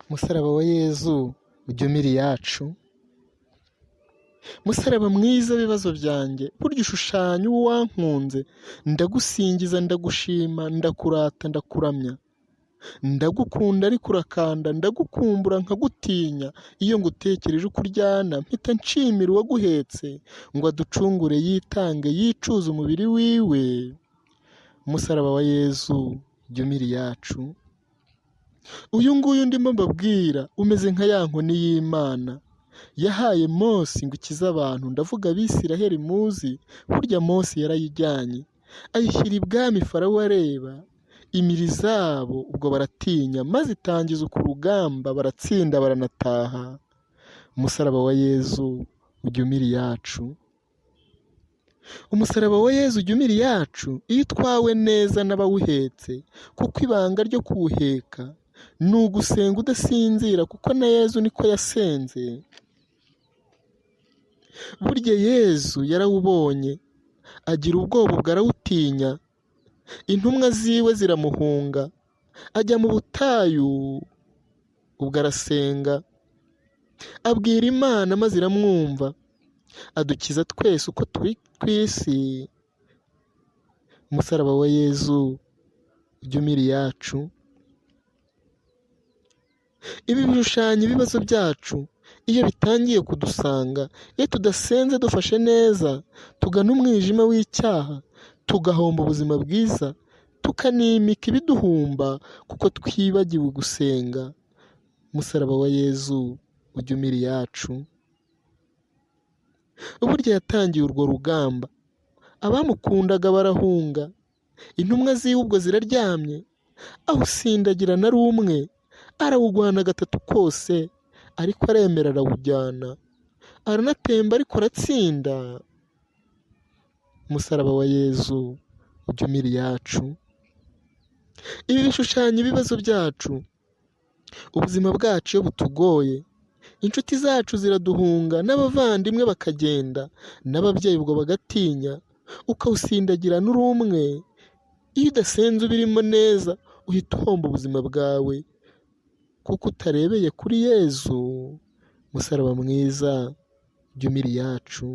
Musaraba wa Yezu ujya umira iyacu. Musaraba mwiza w'ibibazo byanjye, burya ushushanya uwo wankunze. Ndagusingiza, ndagushima, ndakurata, ndakuramya. Ndagukunda ariko urakanda, ndagukumbura nkagutinya. Iyo ngutekereje uko uryana, mpita nshimira uwaguhetse ngo aducungure, yitange, yicuze umubiri wiwe. Musaraba wa Yezu ujya umira iyacu. Uyu nguyu ndimo mbabwira umeze nka ya nkoni y'Imana yahaye Mose ngo ikize abantu. Ndavuga Abisiraheli muzi, burya Mose yarayijyanye ayishyira ibwami. Farawo areba imiri zabo, ubwo baratinya, maze itangiza ku rugamba, baratsinda baranataha. Umusaraba wa Yezu ujya umira iyacu. Umusaraba wa Yezu ujya umira iyacu iyo utwawe neza n'abawuhetse, kuko ibanga ryo kuwuheka ni ugusenga udasinzira, kuko na Yezu niko yasenze. Burya Yezu yarawubonye agira ubwoba, ubwo arawutinya. Intumwa ziwe ziramuhunga, ajya mu butayu, ubwo arasenga, abwira Imana maze iramwumva, adukiza twese uko turi ku isi. Umusaraba wa Yezu ujya umira iyacu. Ibi bishushanya ibibazo byacu iyo bitangiye kudusanga, iyo tudasenze dufashe neza, tugana umwijima w'icyaha, tugahomba ubuzima bwiza, tukanimika ibiduhumba kuko twibagiwe gusenga. Umusaraba wa Yezu ujya umira iyacu. Burya yatangiye urwo rugamba, abamukundaga barahunga, intumwa ziwe ubwo ziraryamye, awusindagira na rumwe, arawugwana gatatu kose, ariko aremera arawujyana, aranatemba ariko aratsinda. Umusaraba wa Yezu ujya umira iyacu. Ibi bishushanya ibibazo byacu, ubuzima bwacu iyo butugoye, inshuti zacu ziraduhunga, n'abavandimwe bakagenda, n'ababyeyi ubwo bagatinya, ukawusindagira n'uri umwe. Iyo udasenze ubirimo neza, uhita uhomba ubuzima bwawe, kuko utarebeye kuri Yezu. Musaraba mwiza ujya umira iyacu.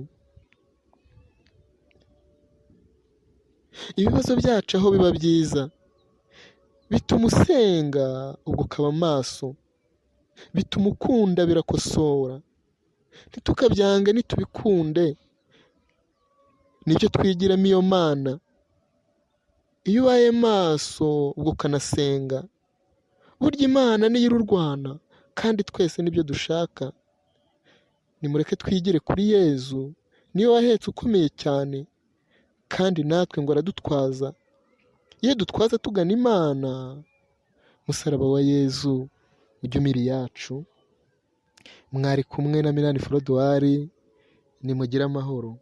Ibibazo byacu aho biba byiza, bituma usenga, ubwo ukaba maso, bituma ukunda, birakosora. Ntitukabyange, nitubikunde, nibyo twigiramo iyo Mana. Iyo ubaye maso ubwo ukanasenga, burya Imana niyo irurwana, kandi twese nibyo dushaka. Nimureke twigire kuri Yezu, niyo wahetse ukomeye cyane, kandi natwe ngo aradutwaza. Iyo dutwaza tugana Imana. Musaraba wa Yezu ujya umira iyacu. Mwari kumwe na Minani Froduwari, nimugire amahoro.